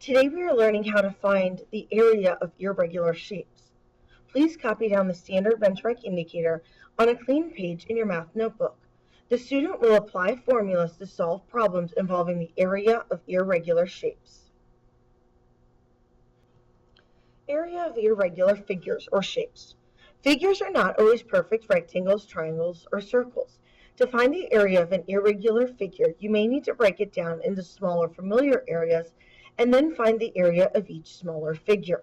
Today we are learning how to find the area of irregular shapes. Please copy down the standard benchmark indicator on a clean page in your math notebook. The student will apply formulas to solve problems involving the area of irregular shapes. Area of irregular figures or shapes. Figures are not always perfect rectangles, triangles, or circles. To find the area of an irregular figure, you may need to break it down into smaller familiar areas and then find the area of each smaller figure.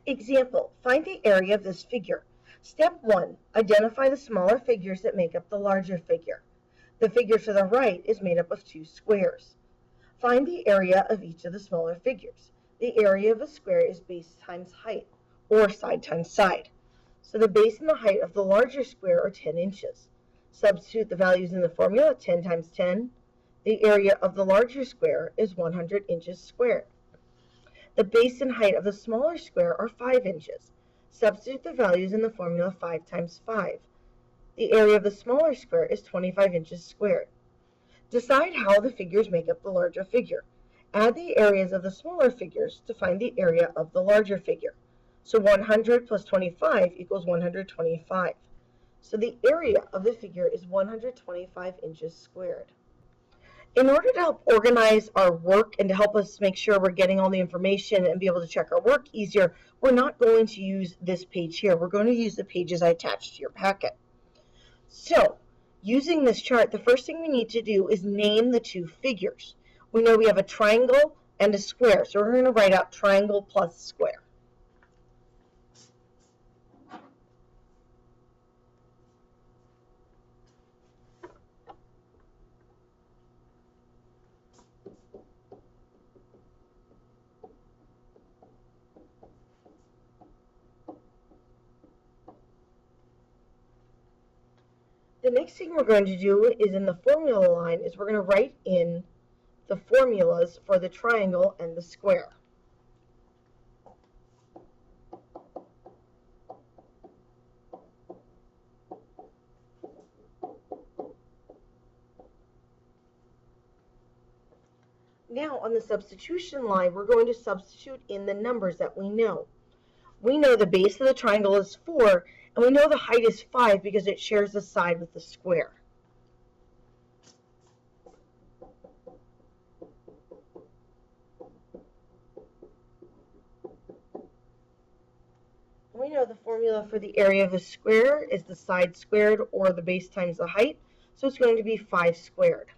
Example, find the area of this figure. Step 1, identify the smaller figures that make up the larger figure. The figure to the right is made up of two squares. Find the area of each of the smaller figures. The area of a square is base times height, or side times side. So the base and the height of the larger square are 10 inches. Substitute the values in the formula, 10 times 10. The area of the larger square is 100 inches squared. The base and height of the smaller square are 5 inches. Substitute the values in the formula, 5 times 5. The area of the smaller square is 25 inches squared. Decide how the figures make up the larger figure. Add the areas of the smaller figures to find the area of the larger figure. So 100 plus 25 equals 125. So the area of the figure is 125 inches squared. In order to help organize our work and to help us make sure we're getting all the information and be able to check our work easier, we're not going to use this page here. We're going to use the pages I attached to your packet. So, using this chart, the first thing we need to do is name the two figures. We know we have a triangle and a square, so we're going to write out triangle plus square. The next thing we're going to do is in the formula line is we're going to write in the formulas for the triangle and the square. Now on the substitution line, we're going to substitute in the numbers that we know. We know the base of the triangle is 4, and we know the height is 5 because it shares the side with the square. We know the formula for the area of a square is the side squared or the base times the height, so it's going to be 5 squared.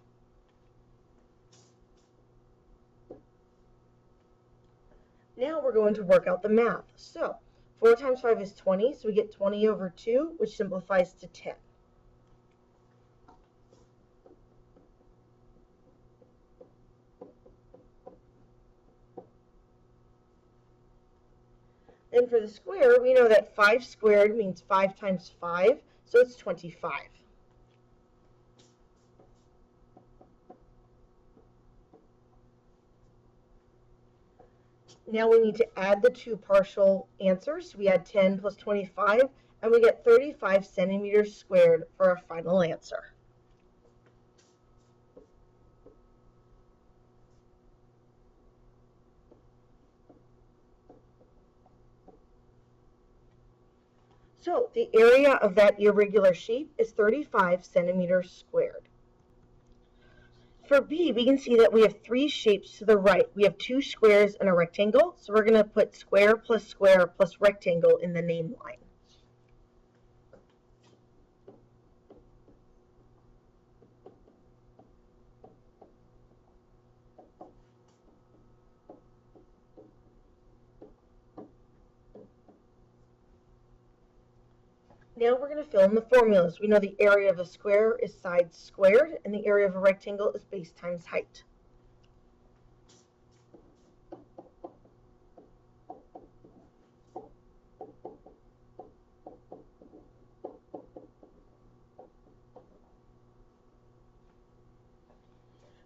Now we're going to work out the math. So 4 times 5 is 20, so we get 20 over 2, which simplifies to 10. Then for the square, we know that 5 squared means 5 times 5, so it's 25. Now we need to add the two partial answers. We add 10 plus 25, and we get 35 centimeters squared for our final answer. So the area of that irregular shape is 35 centimeters squared. For B, we can see that we have 3 shapes to the right. We have 2 squares and a rectangle, so we're going to put square plus rectangle in the name line. Now we're going to fill in the formulas. We know the area of a square is side squared, and the area of a rectangle is base times height.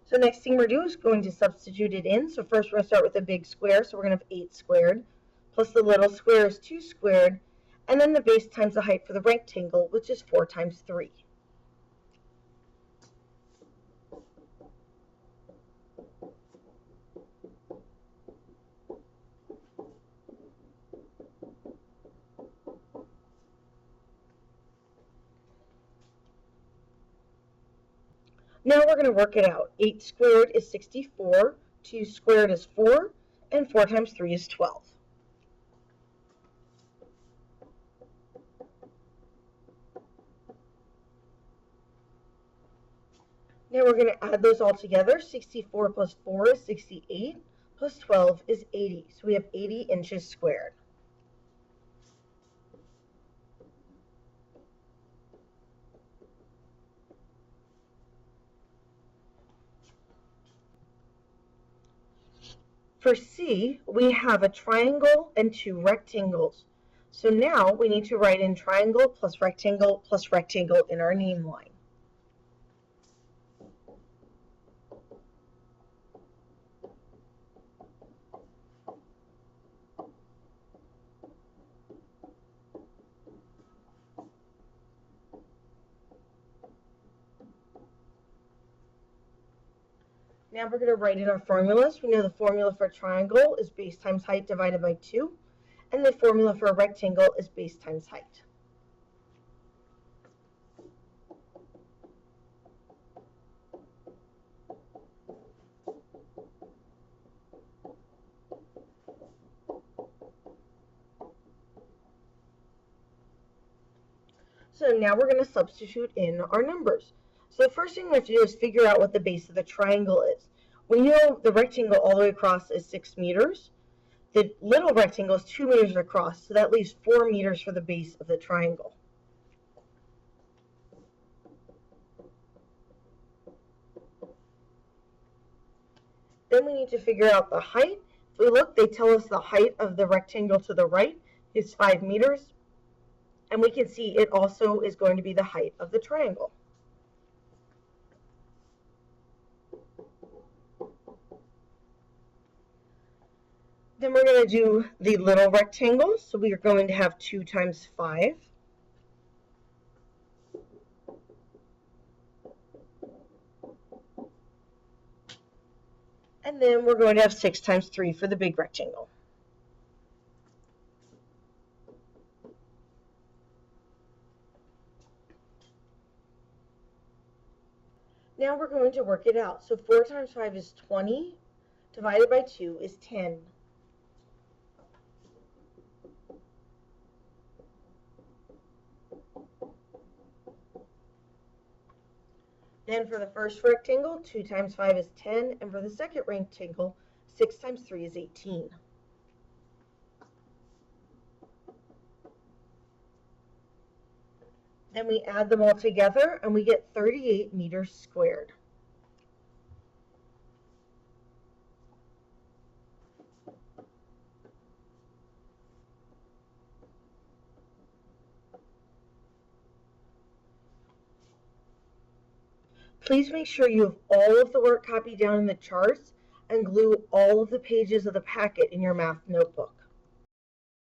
So next thing we're doing is going to substitute it in. So first we're going to start with the big square, so we're going to have 8 squared, plus the little square is 2 squared, and then the base times the height for the rectangle, which is 4 times 3. Now we're going to work it out. 8 squared is 64, 2 squared is 4, and 4 times 3 is 12. Now we're going to add those all together. 64 plus 4 is 68, plus 12 is 80. So we have 80 inches squared. For C, we have a triangle and 2 rectangles. So now we need to write in triangle plus rectangle in our name line. Now we're going to write in our formulas. We know the formula for a triangle is base times height divided by 2, and the formula for a rectangle is base times height. So now we're going to substitute in our numbers. So the first thing we have to do is figure out what the base of the triangle is. We know the rectangle all the way across is 6 meters. The little rectangle is 2 meters across, so that leaves 4 meters for the base of the triangle. Then we need to figure out the height. If we look, they tell us the height of the rectangle to the right is 5 meters. And we can see it also is going to be the height of the triangle. Then we're going to do the little rectangle. So we are going to have 2 times 5. And then we're going to have 6 times 3 for the big rectangle. Now we're going to work it out. So 4 times 5 is 20, divided by 2 is 10. Then for the first rectangle, 2 times 5 is 10, and for the second rectangle, 6 times 3 is 18. Then we add them all together, and we get 38 meters squared. Please make sure you have all of the work copied down in the charts and glue all of the pages of the packet in your math notebook.